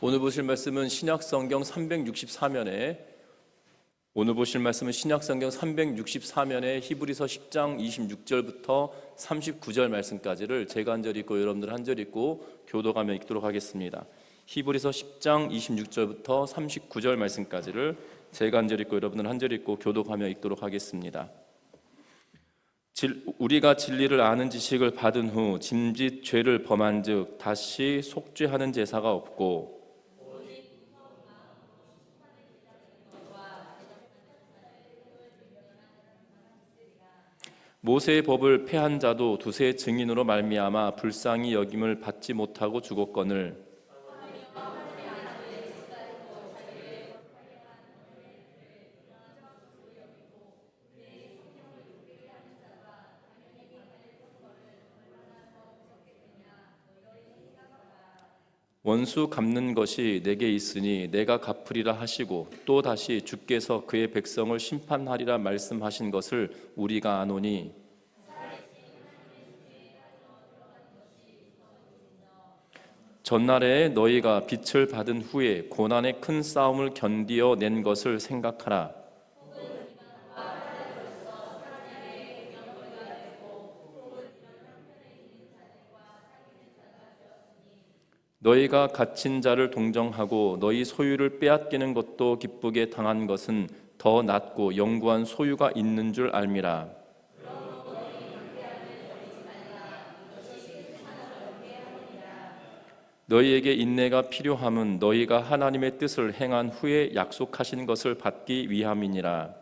오늘 보실 말씀은 신약성경 364면에 히브리서 10장 26절부터 39절 말씀까지를 제가 한 절 읽고 여러분들 한 절 읽고 교도하며 읽도록 하겠습니다. 히브리서 10장 26절부터 39절 말씀까지를 제가 한 절 읽고 여러분들 한 절 읽고 교도하며 읽도록 하겠습니다. 우리가 진리를 아는 지식을 받은 후 짐짓 죄를 범한즉 다시 속죄하는 제사가 없고 모세의 법을 폐한 자도 두세 증인으로 말미암아 불쌍히 여김을 받지 못하고 죽었거늘 원수 갚는 것이 내게 있으니 내가 갚으리라 하시고 또 다시 주께서 그의 백성을 심판하리라 말씀하신 것을 우리가 아노니 전날에 너희가 빛을 받은 후에 고난의 큰 싸움을 견디어 낸 것을 생각하라. 너희가 갇힌 자를 동정하고 너희 소유를 빼앗기는 것도 기쁘게 당한 것은 더 낫고 영구한 소유가 있는 줄 알미라. 너희에게 인내가 필요함은 너희가 하나님의 뜻을 행한 후에 약속하신 것을 받기 위함이니라.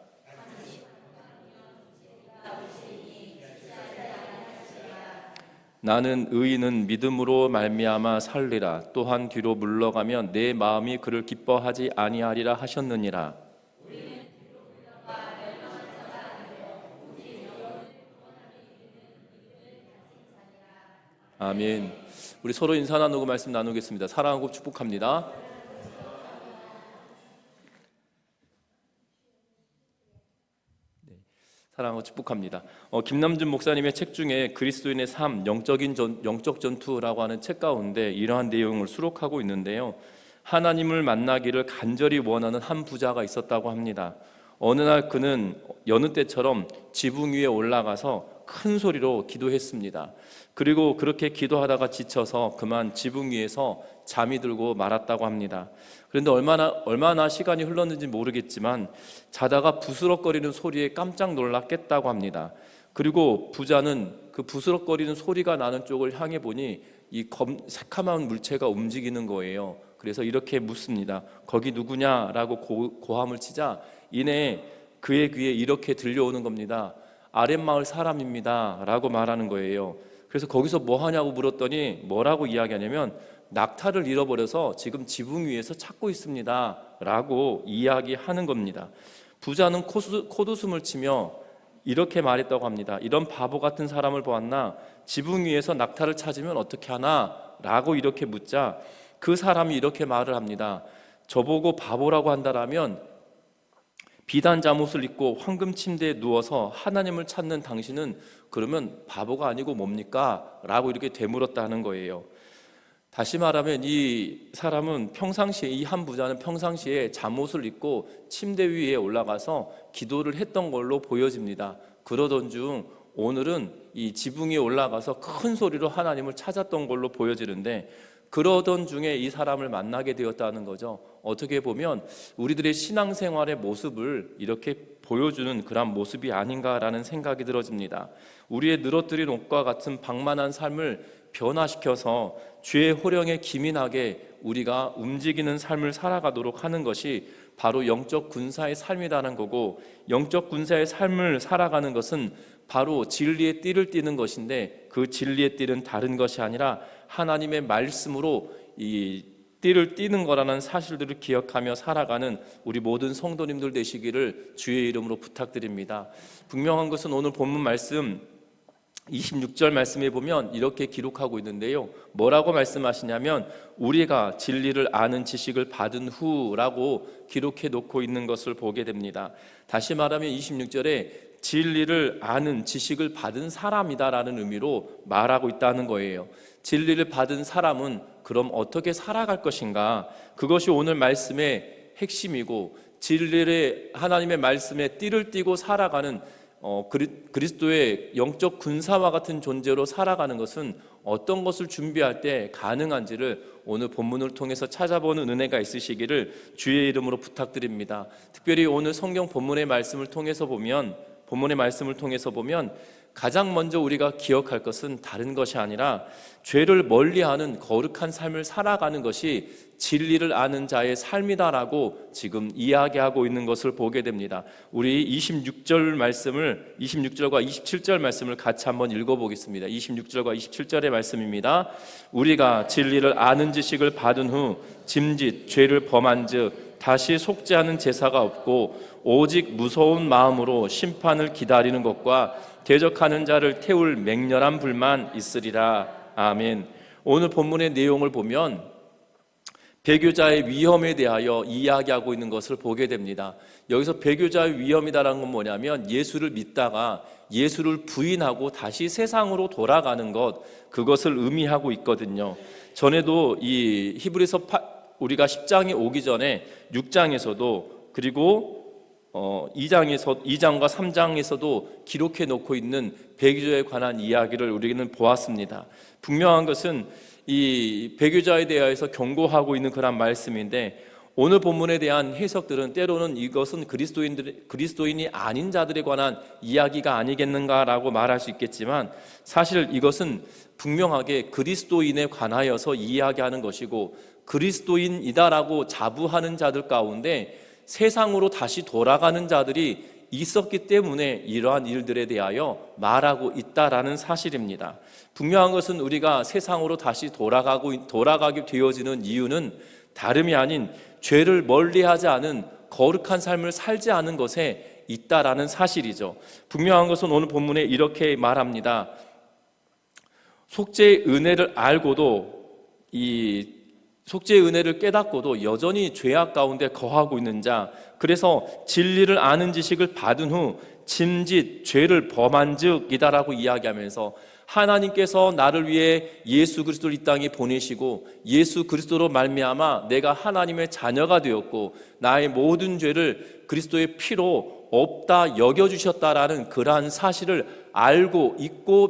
나는 의인은 믿음으로 말미암아 살리라. 또한 뒤로 물러가면 내 마음이 그를 기뻐하지 아니하리라 하셨느니라. 아멘. 우리 서로 인사 나누고 말씀 나누겠습니다. 사랑하고 축복합니다. 사랑하고 축복합니다. 김남준 목사님의 책 중에 그리스도인의 삶, 영적 전투라고 하는 책 가운데 이러한 내용을 수록하고 있는데요. 하나님을 만나기를 간절히 원하는 한 부자가 있었다고 합니다. 어느 날 그는 여느 때처럼 지붕 위에 올라가서 큰 소리로 기도했습니다. 그리고 그렇게 기도하다가 지쳐서 그만 지붕 위에서 잠이 들고 말았다고 합니다. 그런데 얼마나 시간이 흘렀는지 모르겠지만 자다가 부스럭거리는 소리에 깜짝 놀랐겠다고 합니다. 그리고 부자는 그 부스럭거리는 소리가 나는 쪽을 향해 보니 이 새카만 물체가 움직이는 거예요. 그래서 이렇게 묻습니다. 거기 누구냐라고 고함을 치자 이내 그의 귀에 이렇게 들려오는 겁니다. 아랫마을 사람입니다 라고 말하는 거예요. 그래서 거기서 뭐 하냐고 물었더니 뭐라고 이야기하냐면 낙타를 잃어버려서 지금 지붕 위에서 찾고 있습니다 라고 이야기하는 겁니다. 부자는 콧웃음을 치며 이렇게 말했다고 합니다. 이런 바보 같은 사람을 보았나? 지붕 위에서 낙타를 찾으면 어떻게 하나? 라고 이렇게 묻자 그 사람이 이렇게 말을 합니다. 저보고 바보라고 한다라면 비단 잠옷을 입고 황금 침대에 누워서 하나님을 찾는 당신은 그러면 바보가 아니고 뭡니까? 라고 이렇게 되물었다는 거예요. 다시 말하면 이 사람은 평상시에 이 한 부자는 평상시에 잠옷을 입고 침대 위에 올라가서 기도를 했던 걸로 보여집니다. 그러던 중 오늘은 이 지붕 위에 올라가서 큰 소리로 하나님을 찾았던 걸로 보여지는데 그러던 중에 이 사람을 만나게 되었다는 거죠. 어떻게 보면 우리들의 신앙생활의 모습을 이렇게 보여주는 그런 모습이 아닌가라는 생각이 들어집니다. 우리의 늘어뜨린 옷과 같은 방만한 삶을 변화시켜서 죄의 호령에 기민하게 우리가 움직이는 삶을 살아가도록 하는 것이 바로 영적 군사의 삶이라는 거고, 영적 군사의 삶을 살아가는 것은 바로 진리의 띠를 띠는 것인데 그 진리의 띠는 다른 것이 아니라 하나님의 말씀으로 이 띠를 띠는 거라는 사실들을 기억하며 살아가는 우리 모든 성도님들 되시기를 주의 이름으로 부탁드립니다. 분명한 것은 오늘 본문 말씀 26절 말씀에 보면 이렇게 기록하고 있는데요. 뭐라고 말씀하시냐면 우리가 진리를 아는 지식을 받은 후라고 기록해 놓고 있는 것을 보게 됩니다. 다시 말하면 26절에 진리를 아는 지식을 받은 사람이다라는 의미로 말하고 있다는 거예요. 진리를 받은 사람은 그럼 어떻게 살아갈 것인가? 그것이 오늘 말씀의 핵심이고, 진리의 하나님의 말씀에 띠를 띠고 살아가는 그리스도의 영적 군사와 같은 존재로 살아가는 것은 어떤 것을 준비할 때 가능한지를 오늘 본문을 통해서 찾아보는 은혜가 있으시기를 주의 이름으로 부탁드립니다. 특별히 오늘 성경 본문의 말씀을 통해서 보면 가장 먼저 우리가 기억할 것은 다른 것이 아니라 죄를 멀리하는 거룩한 삶을 살아가는 것이 진리를 아는 자의 삶이다라고 지금 이야기하고 있는 것을 보게 됩니다. 우리 26절과 27절 말씀을 같이 한번 읽어보겠습니다. 26절과 27절의 말씀입니다. 우리가 진리를 아는 지식을 받은 후 짐짓 죄를 범한즉 다시 속죄하는 제사가 없고 오직 무서운 마음으로 심판을 기다리는 것과 대적하는 자를 태울 맹렬한 불만 있으리라. 아멘. 오늘 본문의 내용을 보면 배교자의 위험에 대하여 이야기하고 있는 것을 보게 됩니다. 여기서 배교자의 위험이다라는 건 뭐냐면 예수를 믿다가 예수를 부인하고 다시 세상으로 돌아가는 것, 그것을 의미하고 있거든요. 전에도 이 히브리서 우리가 10장에 오기 전에 6장에서도 그리고 2장과 3장에서도 기록해 놓고 있는 배교자에 관한 이야기를 우리는 보았습니다. 분명한 것은 이 배교자에 대해서 경고하고 있는 그런 말씀인데, 오늘 본문에 대한 해석들은 때로는 이것은 그리스도인이 아닌 자들에 관한 이야기가 아니겠는가라고 말할 수 있겠지만, 사실 이것은 분명하게 그리스도인에 관하여서 이야기하는 것이고, 그리스도인이다라고 자부하는 자들 가운데 세상으로 다시 돌아가는 자들이 있었기 때문에 이러한 일들에 대하여 말하고 있다라는 사실입니다. 분명한 것은 우리가 세상으로 다시 돌아가게 되어지는 이유는 다름이 아닌 죄를 멀리하지 않은 거룩한 삶을 살지 않은 것에 있다라는 사실이죠. 분명한 것은 오늘 본문에 이렇게 말합니다. 속죄의 은혜를 알고도 속죄의 은혜를 깨닫고도 여전히 죄악 가운데 거하고 있는 자, 그래서 진리를 아는 지식을 받은 후 짐짓 죄를 범한 즉이다라고 이야기하면서 하나님께서 나를 위해 예수 그리스도를 이 땅에 보내시고 예수 그리스도로 말미암아 내가 하나님의 자녀가 되었고 나의 모든 죄를 그리스도의 피로 없다 여겨주셨다라는 그러한 사실을 알고 있고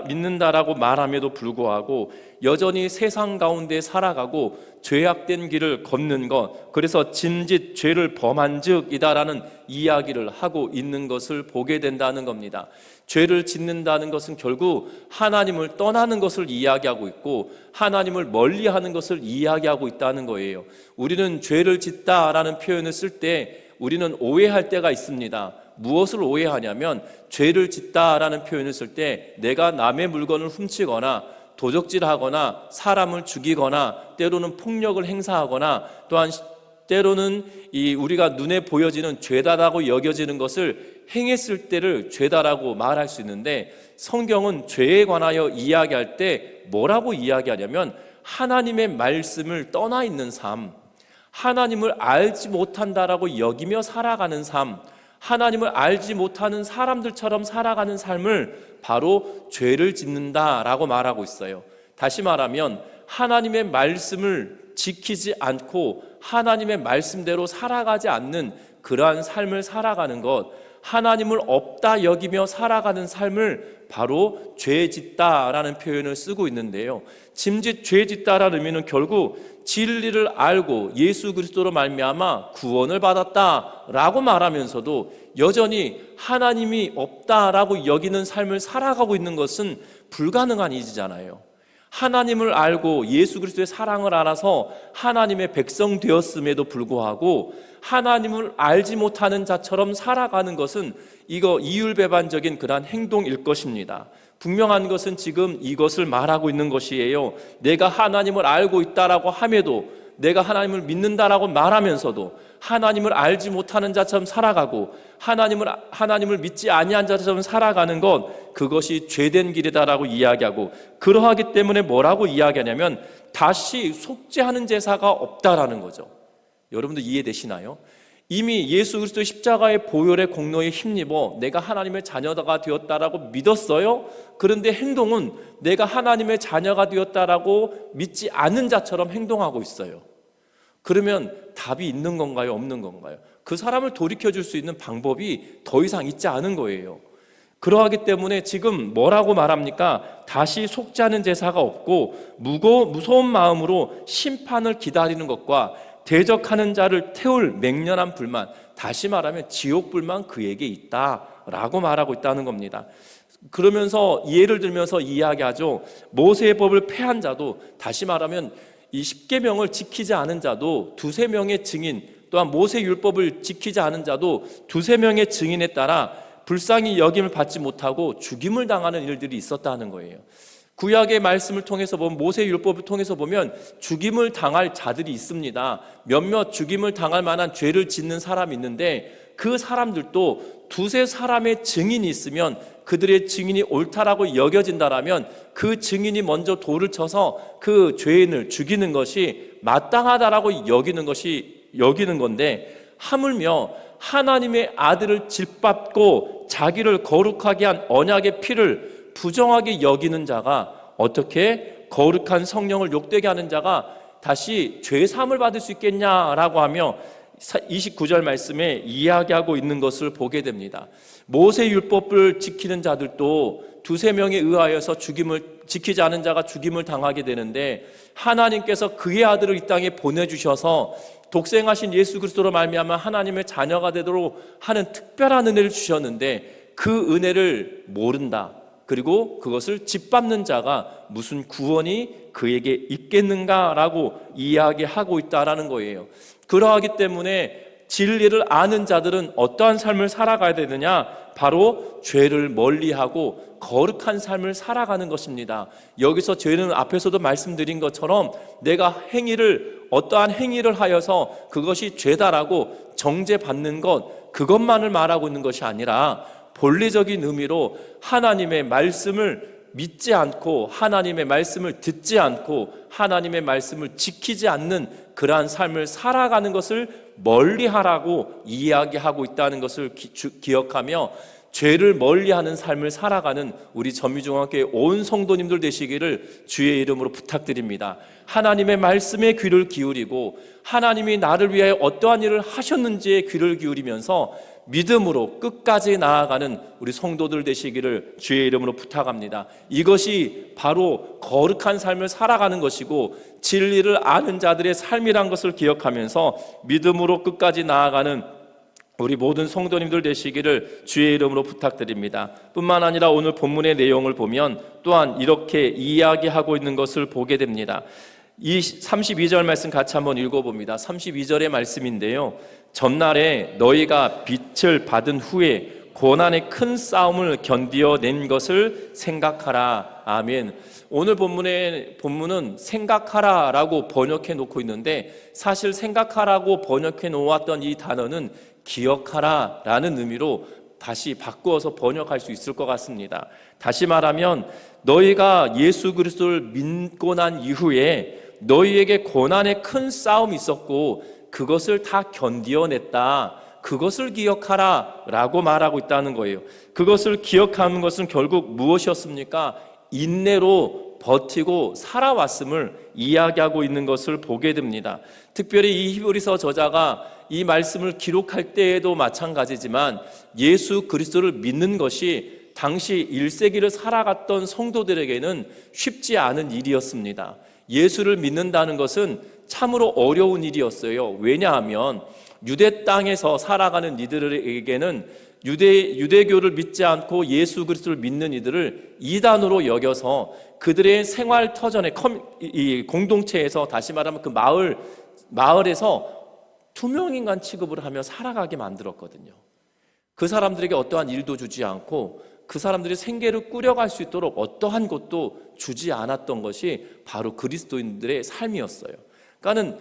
믿는다라고 말함에도 불구하고 여전히 세상 가운데 살아가고 죄악된 길을 걷는 것, 그래서 짐짓 죄를 범한 즉이다라는 이야기를 하고 있는 것을 보게 된다는 겁니다. 죄를 짓는다는 것은 결국 하나님을 떠나는 것을 이야기하고 있고 하나님을 멀리하는 것을 이야기하고 있다는 거예요. 우리는 죄를 짓다라는 표현을 쓸 때 우리는 오해할 때가 있습니다. 무엇을 오해하냐면 죄를 짓다라는 표현을 쓸 때 내가 남의 물건을 훔치거나 도적질하거나 사람을 죽이거나 때로는 폭력을 행사하거나 또한 때로는 우리가 눈에 보여지는 죄다라고 여겨지는 것을 행했을 때를 죄다라고 말할 수 있는데, 성경은 죄에 관하여 이야기할 때 뭐라고 이야기하냐면 하나님의 말씀을 떠나 있는 삶, 하나님을 알지 못한다라고 여기며 살아가는 삶, 하나님을 알지 못하는 사람들처럼 살아가는 삶을 바로 죄를 짓는다라고 말하고 있어요. 다시 말하면 하나님의 말씀을 지키지 않고 하나님의 말씀대로 살아가지 않는 그러한 삶을 살아가는 것, 하나님을 없다 여기며 살아가는 삶을 바로 죄 짓다라는 표현을 쓰고 있는데요. 짐짓 죄 짓다라는 의미는 결국 진리를 알고 예수 그리스도로 말미암아 구원을 받았다라고 말하면서도 여전히 하나님이 없다라고 여기는 삶을 살아가고 있는 것은 불가능한 일이잖아요. 하나님을 알고 예수 그리스도의 사랑을 알아서 하나님의 백성 되었음에도 불구하고 하나님을 알지 못하는 자처럼 살아가는 것은 이거 이율배반적인 그러한 행동일 것입니다. 분명한 것은 지금 이것을 말하고 있는 것이에요. 내가 하나님을 알고 있다라고 함에도, 내가 하나님을 믿는다라고 말하면서도 하나님을 알지 못하는 자처럼 살아가고 하나님을 믿지 아니한 자처럼 살아가는 것, 그것이 죄된 길이다라고 이야기하고, 그러하기 때문에 뭐라고 이야기하냐면 다시 속죄하는 제사가 없다라는 거죠. 여러분들 이해되시나요? 이미 예수 그리스도의 십자가의 보혈의 공로에 힘입어 내가 하나님의 자녀가 되었다라고 믿었어요. 그런데 행동은 내가 하나님의 자녀가 되었다라고 믿지 않는 자처럼 행동하고 있어요. 그러면 답이 있는 건가요? 없는 건가요? 그 사람을 돌이켜줄 수 있는 방법이 더 이상 있지 않은 거예요. 그러하기 때문에 지금 뭐라고 말합니까? 다시 속지 않은 제사가 없고 무서운 마음으로 심판을 기다리는 것과 대적하는 자를 태울 맹렬한 불만, 다시 말하면 지옥 불만 그에게 있다라고 말하고 있다는 겁니다. 그러면서 예를 들면서 이야기하죠. 모세의 법을 폐한 자도, 다시 말하면 이 십계명을 지키지 않은 자도 두세 명의 증인, 또한 모세 율법을 지키지 않은 자도 두세 명의 증인에 따라 불쌍히 여김을 받지 못하고 죽임을 당하는 일들이 있었다는 거예요. 구약의 말씀을 통해서 보면, 모세 율법을 통해서 보면 죽임을 당할 자들이 있습니다. 몇몇 죽임을 당할 만한 죄를 짓는 사람이 있는데 그 사람들도 두세 사람의 증인이 있으면 그들의 증인이 옳다라고 여겨진다라면 그 증인이 먼저 돌을 쳐서 그 죄인을 죽이는 것이 마땅하다라고 여기는 건데, 하물며 하나님의 아들을 짓밟고 자기를 거룩하게 한 언약의 피를 부정하게 여기는 자가 어떻게 거룩한 성령을 욕되게 하는 자가 다시 죄 사함을 받을 수 있겠냐라고 하며 29절 말씀에 이야기하고 있는 것을 보게 됩니다. 모세 율법을 지키는 자들도 두세 명에 의하여서 지키지 않은 자가 죽임을 당하게 되는데, 하나님께서 그의 아들을 이 땅에 보내주셔서 독생하신 예수 그리스도로 말미암아 하나님의 자녀가 되도록 하는 특별한 은혜를 주셨는데 그 은혜를 모른다. 그리고 그것을 짓밟는 자가 무슨 구원이 그에게 있겠는가라고 이야기하고 있다라는 거예요. 그러하기 때문에 진리를 아는 자들은 어떠한 삶을 살아가야 되느냐? 바로 죄를 멀리하고 거룩한 삶을 살아가는 것입니다. 여기서 죄는 앞에서도 말씀드린 것처럼 내가 어떠한 행위를 하여서 그것이 죄다라고 정죄받는 것, 그것만을 말하고 있는 것이 아니라 본래적인 의미로 하나님의 말씀을 믿지 않고 하나님의 말씀을 듣지 않고 하나님의 말씀을 지키지 않는 그러한 삶을 살아가는 것을 멀리하라고 이야기하고 있다는 것을 기억하며 죄를 멀리하는 삶을 살아가는 우리 전미중앙교회 온 성도님들 되시기를 주의 이름으로 부탁드립니다. 하나님의 말씀에 귀를 기울이고 하나님이 나를 위하여 어떠한 일을 하셨는지에 귀를 기울이면서 믿음으로 끝까지 나아가는 우리 성도들 되시기를 주의 이름으로 부탁합니다. 이것이 바로 거룩한 삶을 살아가는 것이고 진리를 아는 자들의 삶이란 것을 기억하면서 믿음으로 끝까지 나아가는 우리 모든 성도님들 되시기를 주의 이름으로 부탁드립니다. 뿐만 아니라 오늘 본문의 내용을 보면 또한 이렇게 이야기하고 있는 것을 보게 됩니다. 이 32절 말씀 같이 한번 읽어봅니다. 32절의 말씀인데요, 전날에 너희가 빛을 받은 후에 고난의 큰 싸움을 견디어낸 것을 생각하라. 아멘. 오늘 본문은 생각하라라고 번역해 놓고 있는데, 사실 생각하라고 번역해 놓았던 이 단어는 기억하라라는 의미로 다시 바꾸어서 번역할 수 있을 것 같습니다. 다시 말하면 너희가 예수 그리스도를 믿고 난 이후에 너희에게 고난의 큰 싸움이 있었고 그것을 다 견디어냈다. 그것을 기억하라 라고 말하고 있다는 거예요. 그것을 기억하는 것은 결국 무엇이었습니까? 인내로 버티고 살아왔음을 이야기하고 있는 것을 보게 됩니다. 특별히 이 히브리서 저자가 이 말씀을 기록할 때에도 마찬가지지만 예수 그리스도를 믿는 것이 당시 1세기를 살아갔던 성도들에게는 쉽지 않은 일이었습니다. 예수를 믿는다는 것은 참으로 어려운 일이었어요. 왜냐하면 유대 땅에서 살아가는 이들에게는 유대교를 믿지 않고 예수 그리스도를 믿는 이들을 이단으로 여겨서 그들의 생활 터전에 이 공동체에서, 다시 말하면 그 마을에서 투명인간 취급을 하며 살아가게 만들었거든요. 그 사람들에게 어떠한 일도 주지 않고 그 사람들이 생계를 꾸려갈 수 있도록 어떠한 것도 주지 않았던 것이 바로 그리스도인들의 삶이었어요. 그러니까는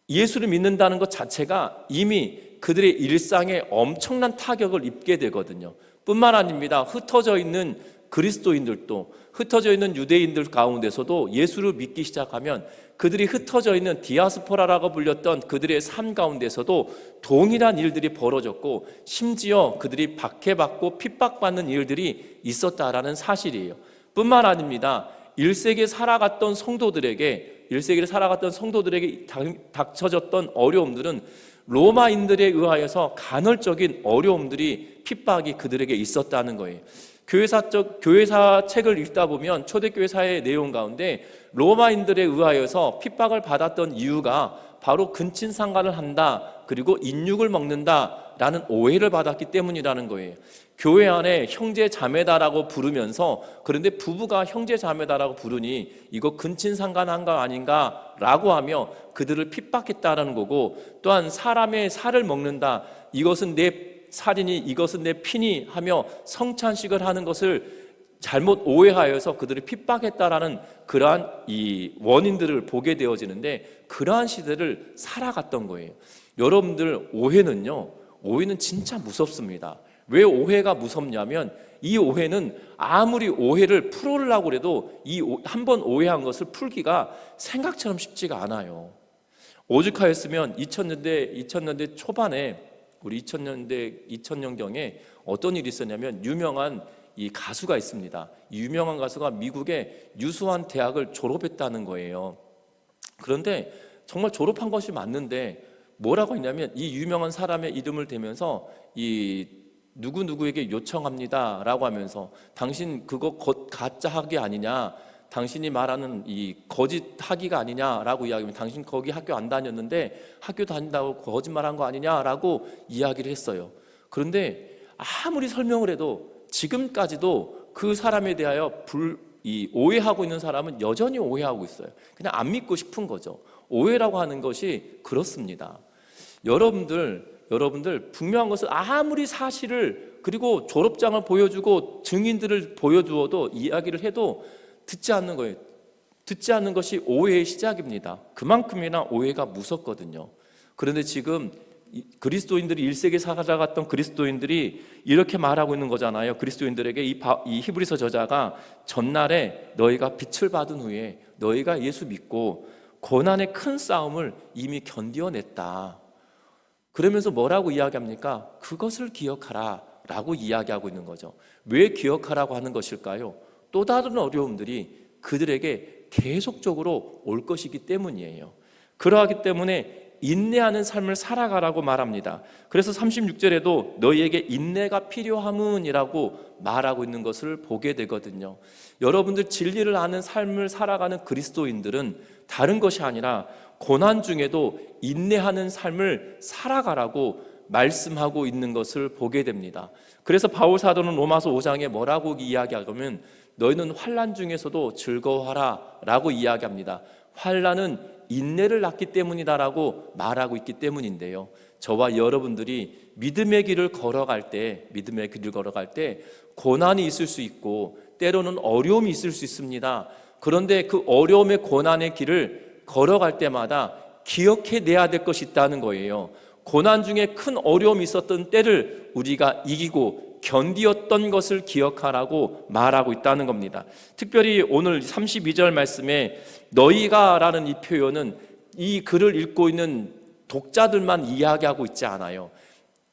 예수를 믿는다는 것 자체가 이미 그들의 일상에 엄청난 타격을 입게 되거든요. 뿐만 아닙니다. 흩어져 있는 그리스도인들도, 흩어져 있는 유대인들 가운데서도 예수를 믿기 시작하면 그들이 흩어져 있는 디아스포라라고 불렸던 그들의 삶 가운데서도 동일한 일들이 벌어졌고, 심지어 그들이 박해받고 핍박받는 일들이 있었다라는 사실이에요. 뿐만 아닙니다. 1세기에 살아갔던 성도들에게 닥쳐졌던 어려움들은 로마인들에 의하여서 간헐적인 어려움들이, 핍박이 그들에게 있었다는 거예요. 교회사 책을 읽다 보면 초대교회사의 내용 가운데 로마인들에 의하여서 핍박을 받았던 이유가 바로 근친상간을 한다, 그리고 인육을 먹는다라는 오해를 받았기 때문이라는 거예요. 교회 안에 형제 자매다라고 부르면서, 그런데 부부가 형제 자매다라고 부르니 이거 근친상간한 거 아닌가라고 하며 그들을 핍박했다라는 거고, 또한 사람의 살을 먹는다, 이것은 내 살이니 이것은 내 피니 하며 성찬식을 하는 것을 잘못 오해하여서 그들을 핍박했다라는 그러한 이 원인들을 보게 되어지는데, 그러한 시대를 살아갔던 거예요. 여러분들, 오해는 진짜 무섭습니다. 왜 오해가 무섭냐면, 이 오해는 아무리 오해를 풀으려고 해도 이 한 번 오해한 것을 풀기가 생각처럼 쉽지가 않아요. 오죽하였으면 2000년대 초반에, 우리 2000년경에 어떤 일이 있었냐면, 유명한 이 가수가 있습니다. 이 유명한 가수가 미국의 유수한 대학을 졸업했다는 거예요. 그런데 정말 졸업한 것이 맞는데 뭐라고 했냐면, 이 유명한 사람의 이름을 대면서 이 누구누구에게 요청합니다 라고 하면서, 당신 그거 가짜 학위 아니냐, 당신이 말하는 이 거짓 학위가 아니냐라고 이야기하면, 당신 거기 학교 안 다녔는데 학교 다닌다고 거짓말한 거 아니냐라고 이야기를 했어요. 그런데 아무리 설명을 해도 지금까지도 그 사람에 대하여 오해하고 있는 사람은 여전히 오해하고 있어요. 그냥 안 믿고 싶은 거죠. 오해라고 하는 것이 그렇습니다. 여러분들 분명한 것은, 아무리 사실을, 그리고 졸업장을 보여주고 증인들을 보여주어도, 이야기를 해도 듣지 않는 거예요. 듣지 않는 것이 오해의 시작입니다. 그만큼이나 오해가 무섭거든요. 그런데 지금 그리스도인들이, 1세기에 살아갔던 그리스도인들이 이렇게 말하고 있는 거잖아요. 그리스도인들에게 이 히브리서 저자가, 전날에 너희가 빛을 받은 후에 너희가 예수 믿고 고난의 큰 싸움을 이미 견디어냈다. 그러면서 뭐라고 이야기합니까? 그것을 기억하라 라고 이야기하고 있는 거죠. 왜 기억하라고 하는 것일까요? 또 다른 어려움들이 그들에게 계속적으로 올 것이기 때문이에요. 그러하기 때문에 인내하는 삶을 살아가라고 말합니다. 그래서 36절에도 너희에게 인내가 필요함은이라고 말하고 있는 것을 보게 되거든요. 여러분들, 진리를 아는 삶을 살아가는 그리스도인들은 다른 것이 아니라 고난 중에도 인내하는 삶을 살아가라고 말씀하고 있는 것을 보게 됩니다. 그래서 바울 사도는 로마서 5장에 뭐라고 이야기하냐면, 너희는 환난 중에서도 즐거워하라 라고 이야기합니다. 환난은 인내를 낳기 때문이다라고 말하고 있기 때문인데요, 저와 여러분들이 믿음의 길을 걸어갈 때 고난이 있을 수 있고 때로는 어려움이 있을 수 있습니다. 그런데 그 어려움의 고난의 길을 걸어갈 때마다 기억해내야 될 것이 있다는 거예요. 고난 중에 큰 어려움이 있었던 때를 우리가 이기고 견디었던 것을 기억하라고 말하고 있다는 겁니다. 특별히 오늘 32절 말씀에 너희가 라는 이 표현은 이 글을 읽고 있는 독자들만 이야기하고 있지 않아요.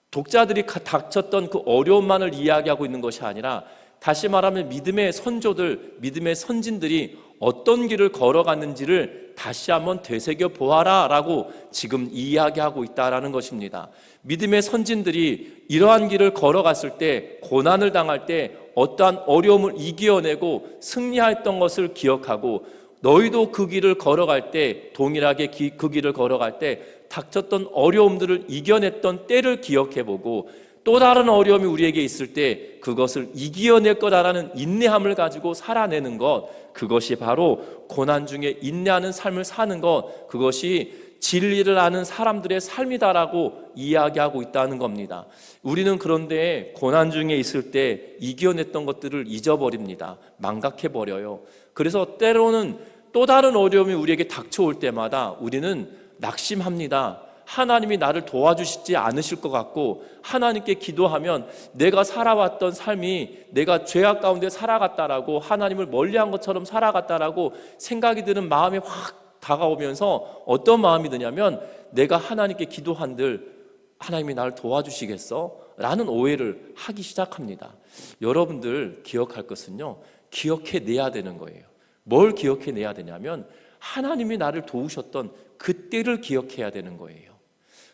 독자들이 닥쳤던 그 어려움만을 이야기하고 있는 것이 아니라, 다시 말하면 믿음의 선조들, 믿음의 선진들이 어떤 길을 걸어갔는지를 다시 한번 되새겨 보아라 라고 지금 이야기하고 있다는 것입니다. 믿음의 선진들이 이러한 길을 걸어갔을 때, 고난을 당할 때 어떠한 어려움을 이겨내고 승리했던 것을 기억하고, 너희도 그 길을 걸어갈 때, 동일하게 그 길을 걸어갈 때 닥쳤던 어려움들을 이겨냈던 때를 기억해보고, 또 다른 어려움이 우리에게 있을 때 그것을 이겨낼 거다라는 인내함을 가지고 살아내는 것, 그것이 바로 고난 중에 인내하는 삶을 사는 것, 그것이 진리를 아는 사람들의 삶이다라고 이야기하고 있다는 겁니다. 우리는 그런데 고난 중에 있을 때 이겨냈던 것들을 잊어버립니다. 망각해버려요. 그래서 때로는 또 다른 어려움이 우리에게 닥쳐올 때마다 우리는 낙심합니다. 하나님이 나를 도와주시지 않으실 것 같고, 하나님께 기도하면 내가 살아왔던 삶이, 내가 죄악 가운데 살아갔다라고, 하나님을 멀리한 것처럼 살아갔다라고 생각이 드는 마음이 확 다가오면서 어떤 마음이 드냐면 내가 하나님께 기도한들 하나님이 나를 도와주시겠어? 라는 오해를 하기 시작합니다. 여러분들 기억할 것은요, 기억해내야 되는 거예요. 뭘 기억해내야 되냐면 하나님이 나를 도우셨던 그때를 기억해야 되는 거예요.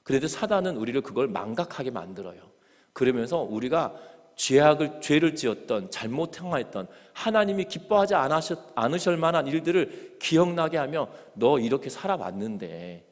그런데 사단은 우리를 그걸 망각하게 만들어요. 그러면서 우리가 죄를 지었던, 잘못 행하였던, 하나님이 기뻐하지 않으실 만한 일들을 기억나게 하며 너 이렇게 살아왔는데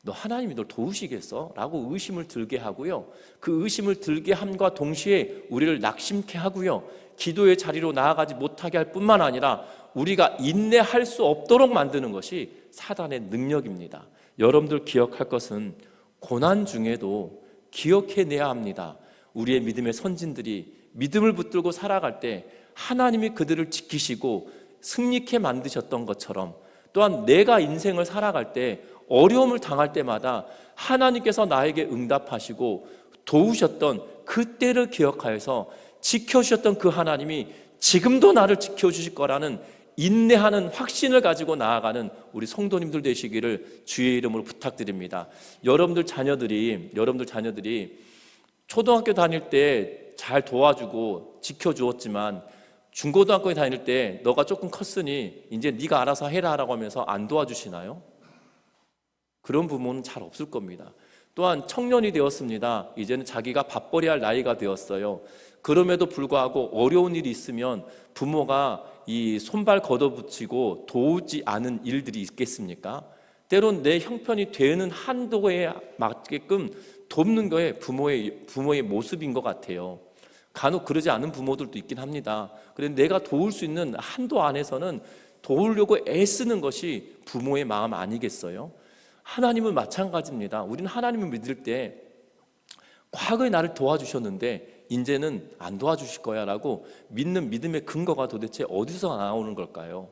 너 하나님이 널 도우시겠어? 라고 의심을 들게 하고요, 그 의심을 들게 함과 동시에 우리를 낙심케 하고요, 기도의 자리로 나아가지 못하게 할 뿐만 아니라 우리가 인내할 수 없도록 만드는 것이 사단의 능력입니다. 여러분들 기억할 것은 고난 중에도 기억해내야 합니다. 우리의 믿음의 선진들이 믿음을 붙들고 살아갈 때 하나님이 그들을 지키시고 승리케 만드셨던 것처럼, 또한 내가 인생을 살아갈 때 어려움을 당할 때마다 하나님께서 나에게 응답하시고 도우셨던 그때를 기억하여서 지켜주셨던 그 하나님이 지금도 나를 지켜주실 거라는 인내하는 확신을 가지고 나아가는 우리 성도님들 되시기를 주의 이름으로 부탁드립니다. 여러분들 자녀들이 초등학교 다닐 때 잘 도와주고 지켜주었지만 중고등학교에 다닐 때 너가 조금 컸으니 이제 네가 알아서 해라 라고 하면서 안 도와주시나요? 그런 부모는 잘 없을 겁니다. 또한 청년이 되었습니다. 이제는 자기가 밥벌이 할 나이가 되었어요. 그럼에도 불구하고 어려운 일이 있으면 부모가 이 손발 걷어붙이고 도우지 않은 일들이 있겠습니까? 때론 내 형편이 되는 한도에 맞게끔 돕는 거에 부모의 모습인 것 같아요. 간혹 그러지 않은 부모들도 있긴 합니다. 그런데 내가 도울 수 있는 한도 안에서는 도우려고 애쓰는 것이 부모의 마음 아니겠어요? 하나님은 마찬가지입니다. 우리는 하나님을 믿을 때 과거에 나를 도와주셨는데 이제는 안 도와주실 거야 라고 믿는 믿음의 근거가 도대체 어디서 나오는 걸까요?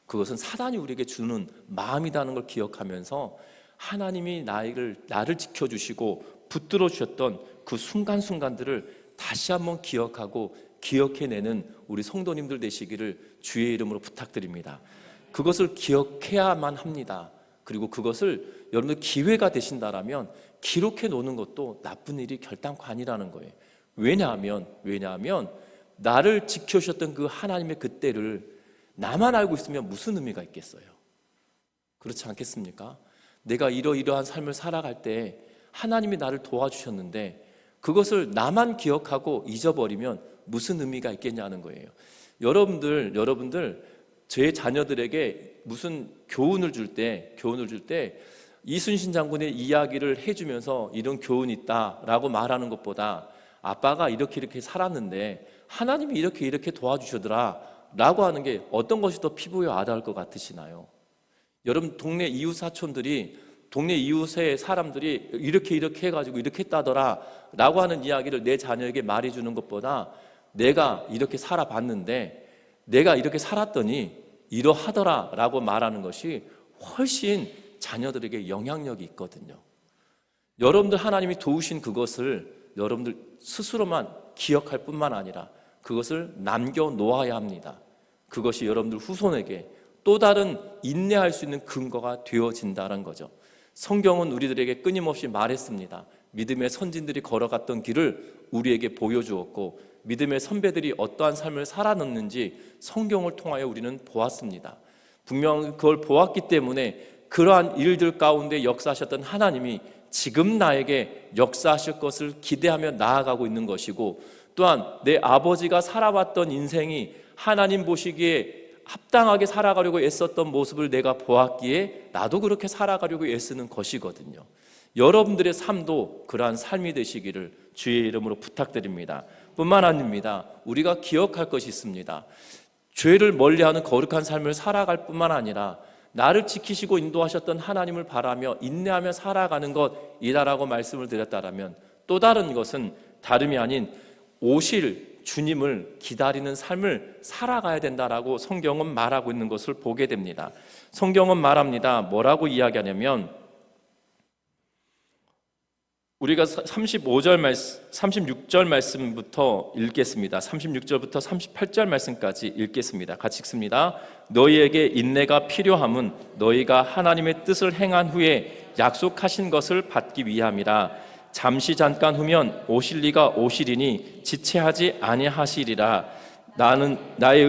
그것은 사단이 우리에게 주는 마음이라는 걸 기억하면서 하나님이 나를 지켜주시고 붙들어 주셨던 그 순간순간들을 다시 한번 기억하고 기억해내는 우리 성도님들 되시기를 주의 이름으로 부탁드립니다. 그것을 기억해야만 합니다. 그리고 그것을 여러분들 기회가 되신다라면 기록해 놓는 것도 나쁜 일이 결단코 아니라는 거예요. 왜냐하면 나를 지켜주셨던 그 하나님의 그때를 나만 알고 있으면 무슨 의미가 있겠어요? 그렇지 않겠습니까? 내가 이러이러한 삶을 살아갈 때 하나님이 나를 도와주셨는데 그것을 나만 기억하고 잊어버리면 무슨 의미가 있겠냐는 거예요. 여러분들 제 자녀들에게 무슨 교훈을 줄 때 이순신 장군의 이야기를 해주면서 이런 교훈이 있다라고 말하는 것보다 아빠가 이렇게 살았는데 하나님이 이렇게 도와주시더라 라고 하는 게 어떤 것이 더 피부에 와닿을 것 같으시나요? 여러분 동네 이웃 사촌들이 동네 이웃의 사람들이 이렇게 해가지고 이렇게 했다더라 라고 하는 이야기를 내 자녀에게 말해주는 것보다 내가 이렇게 살아봤는데 내가 이렇게 살았더니 이러하더라 라고 말하는 것이 훨씬 자녀들에게 영향력이 있거든요. 여러분들 하나님이 도우신 그것을 여러분들 스스로만 기억할 뿐만 아니라 그것을 남겨놓아야 합니다. 그것이 여러분들 후손에게 또 다른 인내할 수 있는 근거가 되어진다는 거죠. 성경은 우리들에게 끊임없이 말했습니다. 믿음의 선진들이 걸어갔던 길을 우리에게 보여주었고 믿음의 선배들이 어떠한 삶을 살아냈는지 성경을 통하여 우리는 보았습니다. 분명 그걸 보았기 때문에 그러한 일들 가운데 역사하셨던 하나님이 지금 나에게 역사하실 것을 기대하며 나아가고 있는 것이고 또한 내 아버지가 살아왔던 인생이 하나님 보시기에 합당하게 살아가려고 애썼던 모습을 내가 보았기에 나도 그렇게 살아가려고 애쓰는 것이거든요. 여러분들의 삶도 그러한 삶이 되시기를 주의 이름으로 부탁드립니다. 뿐만 아닙니다. 우리가 기억할 것이 있습니다. 죄를 멀리하는 거룩한 삶을 살아갈 뿐만 아니라 나를 지키시고 인도하셨던 하나님을 바라며 인내하며 살아가는 것이다라고 말씀을 드렸다라면 또 다른 것은 다름이 아닌 오실 주님을 기다리는 삶을 살아가야 된다라고 성경은 말하고 있는 것을 보게 됩니다. 성경은 말합니다. 뭐라고 이야기하냐면 우리가 36절 말씀부터 읽겠습니다. 36절부터 38절 말씀까지 읽겠습니다. 같이 읽습니다. 너희에게 인내가 필요함은 너희가 하나님의 뜻을 행한 후에 약속하신 것을 받기 위함이라. 잠시 잠깐 후면 오실 이가 오시리니 지체하지 아니하시리라. 나의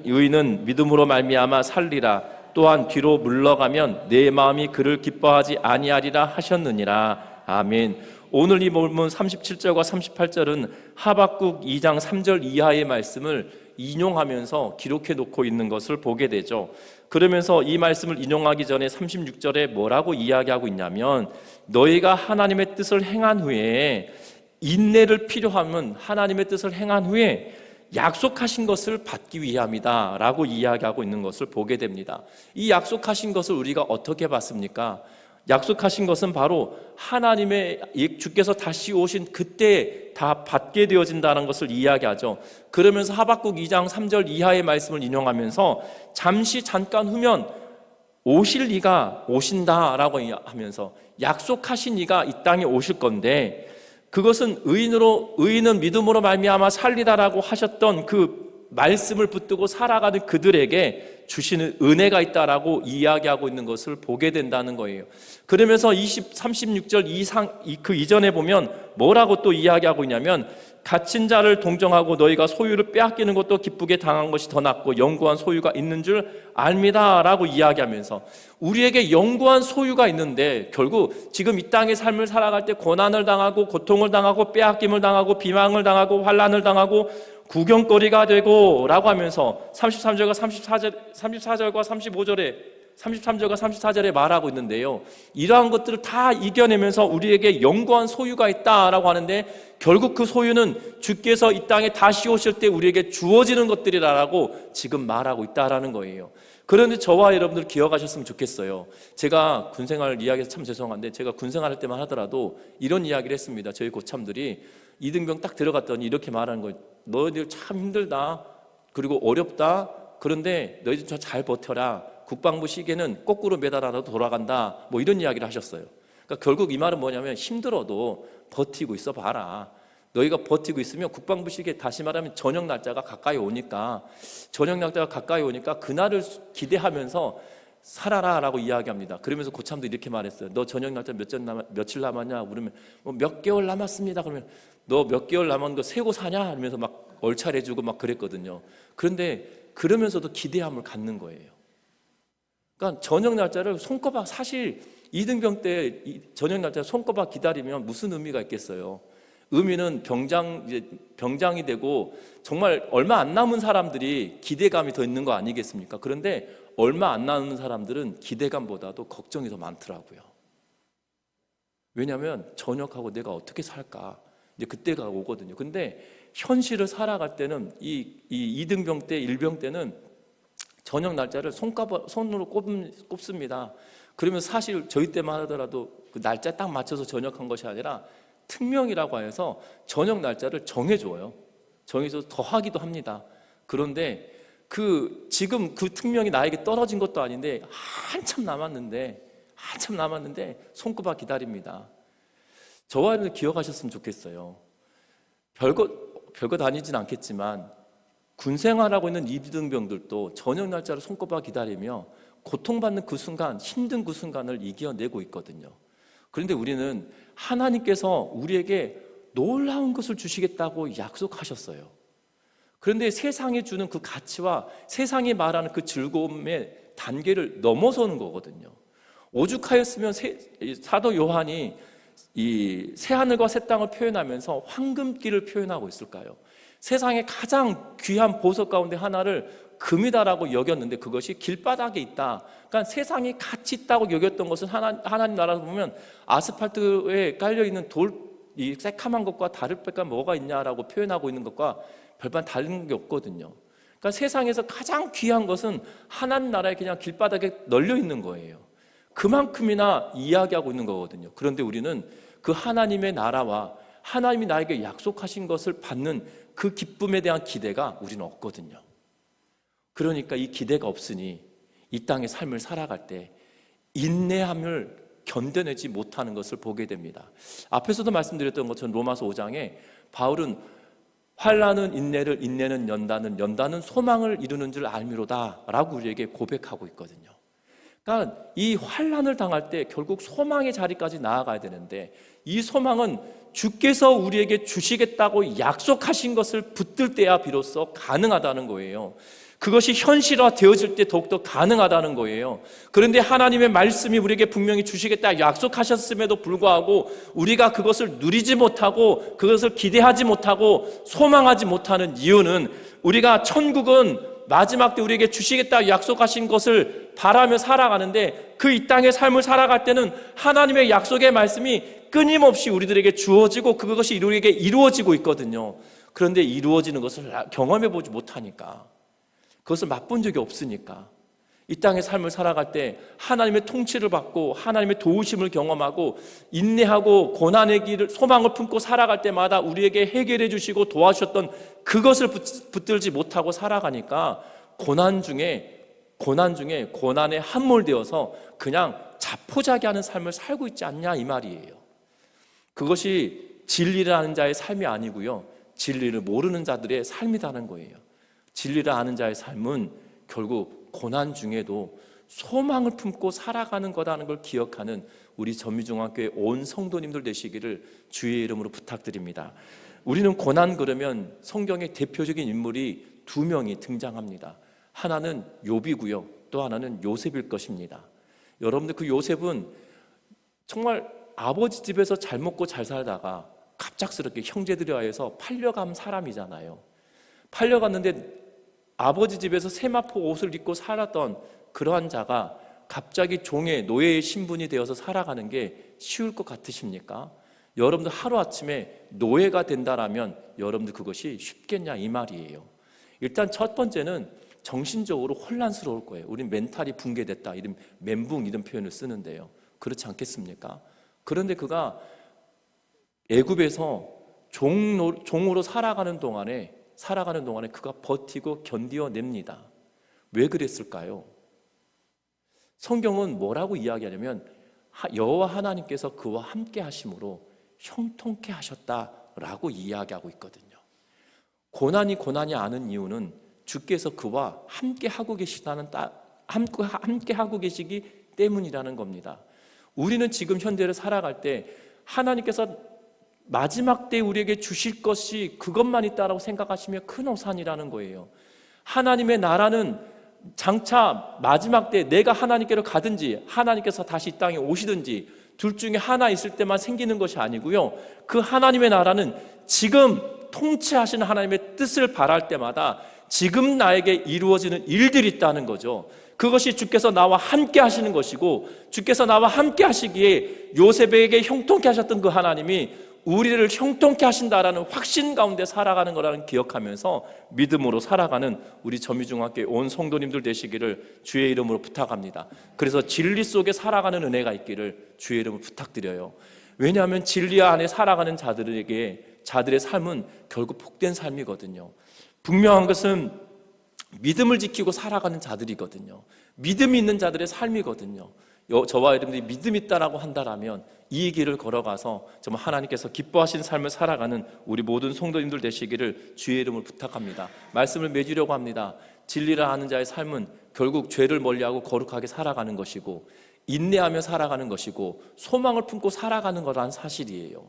의는 믿음으로 말미암아 살리라. 또한 뒤로 물러가면 내 마음이 그를 기뻐하지 아니하리라 하셨느니라. 아멘. 오늘 이 본문 37절과 38절은 하박국 2장 3절 이하의 말씀을 인용하면서 기록해 놓고 있는 것을 보게 되죠. 그러면서 이 말씀을 인용하기 전에 36절에 뭐라고 이야기하고 있냐면, 너희가 하나님의 뜻을 행한 후에, 인내를 필요하면 하나님의 뜻을 행한 후에 약속하신 것을 받기 위함이다 라고 이야기하고 있는 것을 보게 됩니다. 이 약속하신 것을 우리가 어떻게 받습니까? 약속하신 것은 바로 하나님의 주께서 다시 오신 그때 다 받게 되어진다는 것을 이야기하죠. 그러면서 하박국 2장 3절 이하의 말씀을 인용하면서 잠시 잠깐 후면 오실 이가 오신다라고 하면서 약속하신 이가 이 땅에 오실 건데, 그것은 의인은 믿음으로 말미암아 살리다라고 하셨던 그 말씀을 붙들고 살아가는 그들에게 주시는 은혜가 있다라고 이야기하고 있는 것을 보게 된다는 거예요. 그러면서 36절 그 이전에 보면 뭐라고 또 이야기하고 있냐면, 갇힌 자를 동정하고 너희가 소유를 빼앗기는 것도 기쁘게 당한 것이 더 낫고 영구한 소유가 있는 줄 압니다 라고 이야기하면서, 우리에게 영구한 소유가 있는데 결국 지금 이 땅의 삶을 살아갈 때 고난을 당하고 고통을 당하고 빼앗김을 당하고 비방을 당하고 환난을 당하고 구경거리가 되고 라고 하면서 33절과 34절에 말하고 있는데요, 이러한 것들을 다 이겨내면서 우리에게 영구한 소유가 있다라고 하는데, 결국 그 소유는 주께서 이 땅에 다시 오실 때 우리에게 주어지는 것들이라고 지금 말하고 있다라는 거예요. 그런데 저와 여러분들 기억하셨으면 좋겠어요. 제가 군생활 이야기해서 참 죄송한데, 제가 군생활 할 때만 하더라도 이런 이야기를 했습니다. 저희 고참들이 이등병 딱 들어갔더니 이렇게 말하는 거예요. 너희들 참 힘들다, 그리고 어렵다, 그런데 너희들 저 잘 버텨라, 국방부 시계는 거꾸로 매달아도 돌아간다, 뭐 이런 이야기를 하셨어요. 그러니까 결국 이 말은 뭐냐면, 힘들어도 버티고 있어 봐라. 너희가 버티고 있으면 국방부 시계, 다시 말하면 저녁 날짜가 가까이 오니까 그날을 기대하면서 살아라 라고 이야기합니다. 그러면서 고참도 이렇게 말했어요. 너 저녁 날짜 며칠 남았냐? 그러면 몇 개월 남았습니다. 그러면 너 몇 개월 남은 거 세고 사냐? 하면서 막 얼차려주고 막 그랬거든요. 그런데 그러면서도 기대함을 갖는 거예요. 그러니까 저녁 날짜를 손꼽아, 사실 이등병 때 저녁 날짜 손꼽아 기다리면 무슨 의미가 있겠어요? 의미는 병장이 되고 정말 얼마 안 남은 사람들이 기대감이 더 있는 거 아니겠습니까? 그런데 얼마 안 남은 사람들은 기대감보다도 걱정이 더 많더라고요. 왜냐하면 전역하고 내가 어떻게 살까, 이제 그때가 오거든요. 근데 현실을 살아갈 때는 이 2등병 때, 1병 때는 저녁 날짜를 손으로 꼽습니다. 그러면 사실 저희 때만 하더라도 그 날짜 딱 맞춰서 전역한 것이 아니라 특명이라고 해서 저녁 날짜를 정해줘요. 정해서 더 하기도 합니다. 그런데 지금 그 특명이 나에게 떨어진 것도 아닌데 한참 남았는데 손꼽아 기다립니다. 저와 여러분 기억하셨으면 좋겠어요. 별거 다니진 않겠지만 군생활하고 있는 이등병들도 저녁 날짜를 손꼽아 기다리며 고통받는 그 순간, 힘든 그 순간을 이겨내고 있거든요. 그런데 우리는 하나님께서 우리에게 놀라운 것을 주시겠다고 약속하셨어요. 그런데 세상이 주는 그 가치와 세상이 말하는 그 즐거움의 단계를 넘어서는 거거든요. 오죽하였으면 사도 요한이 이 새하늘과 새 땅을 표현하면서 황금길을 표현하고 있을까요? 세상에 가장 귀한 보석 가운데 하나를 금이다라고 여겼는데 그것이 길바닥에 있다. 그러니까 세상에 가치 있다고 여겼던 것은 하나님 나라에서 보면 아스팔트에 깔려있는 이 새카만 것과 다를 바가 뭐가 있냐라고 표현하고 있는 것과 별반 다른 게 없거든요. 그러니까 세상에서 가장 귀한 것은 하나님 나라에 그냥 길바닥에 널려 있는 거예요. 그만큼이나 이야기하고 있는 거거든요. 그런데 우리는 그 하나님의 나라와 하나님이 나에게 약속하신 것을 받는 그 기쁨에 대한 기대가 우리는 없거든요. 그러니까 이 기대가 없으니 이 땅의 삶을 살아갈 때 인내함을 견뎌내지 못하는 것을 보게 됩니다. 앞에서도 말씀드렸던 것처럼 로마서 5장에 바울은 환난은 인내를, 인내는 연단은, 연단은 소망을 이루는 줄 알미로다 라고 우리에게 고백하고 있거든요. 그러니까 이 환난을 당할 때 결국 소망의 자리까지 나아가야 되는데, 이 소망은 주께서 우리에게 주시겠다고 약속하신 것을 붙들 때야 비로소 가능하다는 거예요. 그것이 현실화 되어질 때 더욱더 가능하다는 거예요. 그런데 하나님의 말씀이 우리에게 분명히 주시겠다 약속하셨음에도 불구하고 우리가 그것을 누리지 못하고 그것을 기대하지 못하고 소망하지 못하는 이유는, 우리가 천국은 마지막 때 우리에게 주시겠다 약속하신 것을 바라며 살아가는데, 그 이 땅의 삶을 살아갈 때는 하나님의 약속의 말씀이 끊임없이 우리들에게 주어지고 그것이 우리에게 이루어지고 있거든요. 그런데 이루어지는 것을 경험해 보지 못하니까, 그것을 맛본 적이 없으니까, 이 땅의 삶을 살아갈 때 하나님의 통치를 받고 하나님의 도우심을 경험하고 인내하고 고난의 길을, 소망을 품고 살아갈 때마다 우리에게 해결해 주시고 도와주셨던 그것을 붙들지 못하고 살아가니까 고난 중에 고난에 함몰되어서 그냥 자포자기하는 삶을 살고 있지 않냐 이 말이에요. 그것이 진리를 아는 자의 삶이 아니고요, 진리를 모르는 자들의 삶이라는 거예요. 진리를 아는 자의 삶은 결국 고난 중에도 소망을 품고 살아가는 거라는 걸 기억하는 우리 전미중앙교회 온 성도님들 되시기를 주의 이름으로 부탁드립니다. 우리는 고난 그러면 성경의 대표적인 인물이 두 명이 등장합니다. 하나는 욥이고요, 또 하나는 요셉일 것입니다. 여러분들, 그 요셉은 정말 아버지 집에서 잘 먹고 잘 살다가 갑작스럽게 형제들에 의해서 팔려간 사람이잖아요. 팔려갔는데 아버지 집에서 세마포 옷을 입고 살았던 그러한 자가 갑자기 종의 노예의 신분이 되어서 살아가는 게 쉬울 것 같으십니까? 여러분들 하루아침에 노예가 된다라면 여러분들 그것이 쉽겠냐 이 말이에요. 일단 첫 번째는 정신적으로 혼란스러울 거예요. 우린 멘탈이 붕괴됐다, 이런 멘붕 이런 표현을 쓰는데요, 그렇지 않겠습니까? 그런데 그가 애굽에서 종으로 살아가는 동안에 그가 버티고 견디어냅니다. 왜 그랬을까요? 성경은 뭐라고 이야기하냐면 여호와 하나님께서 그와 함께 하심으로 형통케 하셨다라고 이야기하고 있거든요. 고난이 아는 이유는 주께서 그와 함께 하고 계시기 때문이라는 겁니다. 우리는 지금 현대를 살아갈 때 하나님께서 마지막 때 우리에게 주실 것이 그것만 있다라고 생각하시면 큰 오산이라는 거예요. 하나님의 나라는 장차 마지막 때 내가 하나님께로 가든지 하나님께서 다시 이 땅에 오시든지 둘 중에 하나 있을 때만 생기는 것이 아니고요, 그 하나님의 나라는 지금 통치하시는 하나님의 뜻을 바랄 때마다 지금 나에게 이루어지는 일들이 있다는 거죠. 그것이 주께서 나와 함께 하시는 것이고, 주께서 나와 함께 하시기에 요셉에게 형통케 하셨던 그 하나님이 우리를 형통케 하신다라는 확신 가운데 살아가는 거라는 기억하면서 믿음으로 살아가는 우리 전미중학교의 온 성도님들 되시기를 주의 이름으로 부탁합니다. 그래서 진리 속에 살아가는 은혜가 있기를 주의 이름으로 부탁드려요. 왜냐하면 진리 안에 살아가는 자들의 삶은 결국 복된 삶이거든요. 분명한 것은 믿음을 지키고 살아가는 자들이거든요. 믿음이 있는 자들의 삶이거든요. 저와 여러분들이 믿음 있다라고 한다라면 이 길을 걸어가서 정말 하나님께서 기뻐하시는 삶을 살아가는 우리 모든 성도님들 되시기를 주의 이름을 부탁합니다. 말씀을 맺으려고 합니다. 진리를 아는 자의 삶은 결국 죄를 멀리하고 거룩하게 살아가는 것이고, 인내하며 살아가는 것이고, 소망을 품고 살아가는 거라는 사실이에요.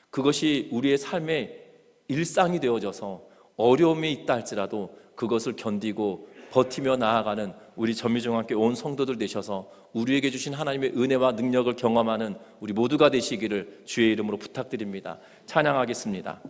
그것이 우리의 삶의 일상이 되어져서 어려움이 있다 할지라도 그것을 견디고 버티며 나아가는 우리 전미중학교 온 성도들 되셔서 우리에게 주신 하나님의 은혜와 능력을 경험하는 우리 모두가 되시기를 주의 이름으로 부탁드립니다. 찬양하겠습니다.